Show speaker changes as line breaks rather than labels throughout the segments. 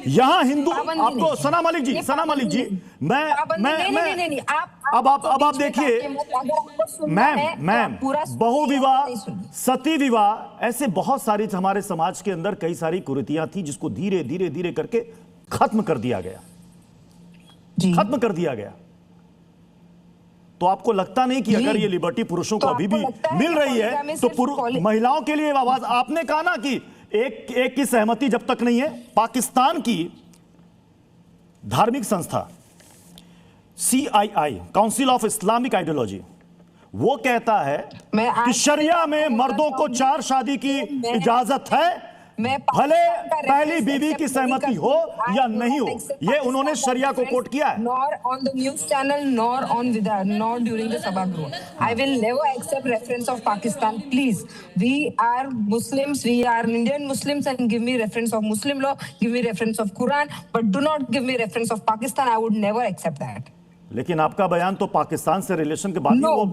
यहाँ हिंदू आपको सना मलिक जी, सना मलिक जी, मैं अब आप देखिए मैम बहुविवाह, सती विवाह, ऐसे बहुत सारी हमारे समाज के अंदर कई सारी कुरीतियां थी जिसको धीरे धीरे धीरे करके खत्म कर दिया गया, खत्म कर दिया गया। तो आपको लगता नहीं कि अगर ये लिबर्टी पुरुषों को अभी भी मिल रही है तो महिलाओं के लिए आवाज? आपने कहा ना कि एक की सहमति जब तक नहीं है। पाकिस्तान की धार्मिक संस्था CII, council of Islamic ideology, वो कहता है कि शरिया में मर्दों को 4 शादी की इजाजत है, भले पहली बीवी की सहमति हो या नहीं हो। ये उन्होंने शरिया को कोट किया है।
Nor on the news channel, nor during the Sabagruh. I will never accept reference of Pakistan. Please, we are Muslims, we are Indian Muslims, and give me reference of Muslim law, give me reference of Quran, but do not give me reference of Pakistan. I would never accept that.
लेकिन आपका बयान तो पाकिस्तान से relation के बाद ही वो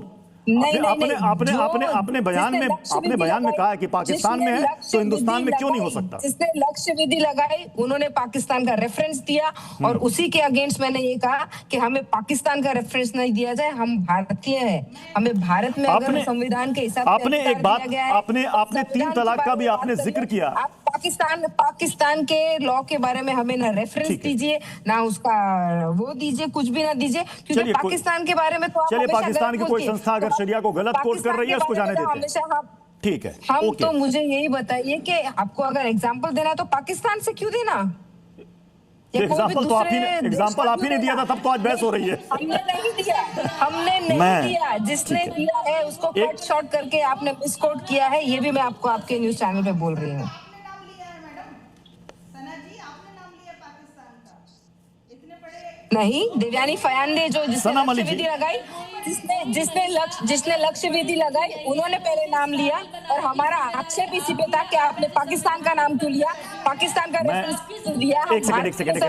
आपने बयान में कहा है कि पाकिस्तान में है तो हिंदुस्तान में क्यों नहीं हो सकता?
जिसने लक्ष्य विधि लगाई उन्होंने पाकिस्तान का रेफरेंस दिया और उसी के अगेंस्ट मैंने ये कहा कि हमें पाकिस्तान का रेफरेंस नहीं दिया जाए, हम भारतीय हैं, हमें भारत में अगर संविधान के हिसाब से
आपने एक बात आपने 3 तलाक का भी आपने जिक्र किया।
आप पाकिस्तान के लॉ के बारे में हमें ना रेफरेंस दीजिए ना उसका वो दीजिए, कुछ भी ना दीजिए, क्योंकि पाकिस्तान के बारे में तो
चलिए पाकिस्तान की कोई संस्था अगर शरिया को गलत कोट कर रही है उसको जाने देते हैं, ठीक है।
हम तो मुझे यही बताइए कि आपको अगर एग्जाम्पल देना तो पाकिस्तान से क्यों देना?
एग्जाम्पल तो आप ही ने दिया था, तब तो आज बहस हो रही है।
हमने नहीं दिया, जिसने दिया है उसको कट शॉर्ट करके आपने मिसकोट किया है, ये भी मैं आपको आपके न्यूज चैनल पे बोल रही हूँ। नहीं, देवयानी फयान ने जो जिसने लक्ष्य विधि लगाई, जिसने लक्ष्य विधि लगाई उन्होंने पहले नाम लिया और हमारा आक्षेप इसी पे था कि आपने पाकिस्तान का नाम क्यों लिया, पाकिस्तान का रेफरेंस क्यों दिया?
एक सेकंड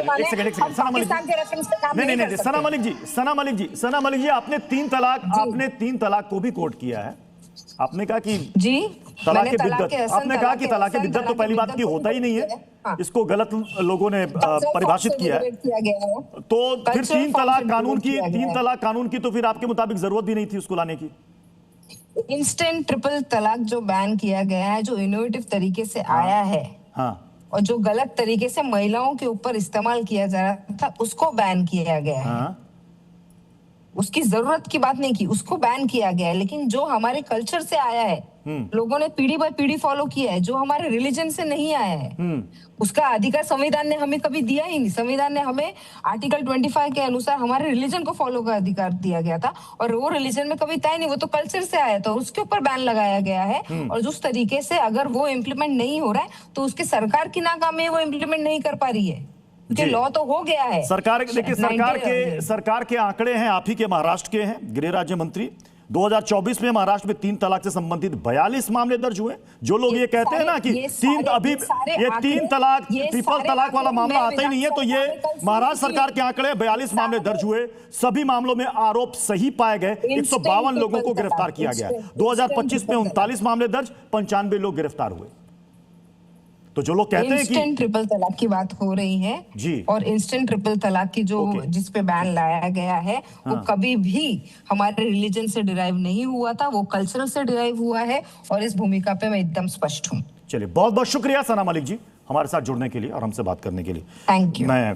पाकिस्तान के रेफरेंस पे काम नहीं कर सकते। सना मलिक जी, आपने 3 तलाक को भी कोट किया है। आपने कहा कि तलाक बिद्दत, आपने कहा कि तलाक बिद्दत तो पहली बात की होता ही नहीं है, इसको गलत लोगों ने परिभाषित किया है। तो फिर 3 तलाक कानून की तो फिर आपके मुताबिक जरूरत भी नहीं थी उसको लाने की।
इंस्टेंट ट्रिपल तलाक जो बैन किया गया है, जो इनोवेटिव तरीके से आया है और जो गलत तरीके से महिलाओं के ऊपर इस्तेमाल किया जा रहा था, उसको बैन किया गया है। उसकी जरूरत की बात नहीं की, उसको बैन किया गया है। लेकिन जो हमारे कल्चर से आया है, लोगों ने पीढ़ी बाय पीढ़ी फॉलो किया है, जो हमारे रिलीजन से नहीं आया है, उसका अधिकार संविधान ने हमें कभी दिया ही नहीं। संविधान ने हमें आर्टिकल 25 के अनुसार हमारे रिलीजन को फॉलो का अधिकार दिया गया था और वो रिलीजन में कभी तय नहीं, वो तो कल्चर से आया, तो उसके ऊपर बैन लगाया गया है। और जिस तरीके से अगर वो इम्प्लीमेंट नहीं हो रहा है तो उसके सरकार की नाकामी है, वो इम्प्लीमेंट नहीं कर पा रही है। लॉ तो हो गया है।
सरकार के आंकड़े हैं, आप ही के महाराष्ट्र के हैं गृह राज्य मंत्री। 2024 में महाराष्ट्र में 3 तलाक से संबंधित 42 मामले दर्ज हुए। जो लोग ये कहते हैं ना कि 3 तलाक ट्रिपल तलाक वाला मामला आता ही नहीं है, तो ये महाराष्ट्र सरकार के आंकड़े 42 मामले दर्ज हुए। सभी मामलों में आरोप सही पाए गए। 152 लोगों को गिरफ्तार किया गया। 2025 में 39 मामले दर्ज, 95 लोग गिरफ्तार हुए। तो जो लोग कहते हैं कि
इंस्टेंट ट्रिपल तलाक की बात हो रही है
जी,
और इंस्टेंट ट्रिपल तलाक की जो जिस पे बैन लाया गया है वो कभी भी हमारे रिलीजन से डिराइव नहीं हुआ था, वो कल्चरल से डिराइव हुआ है और इस भूमिका पे मैं एकदम स्पष्ट हूँ।
चलिए, बहुत बहुत शुक्रिया सना मलिक जी हमारे साथ जुड़ने के लिए और हमसे बात करने के लिए।
Thank you.
मैं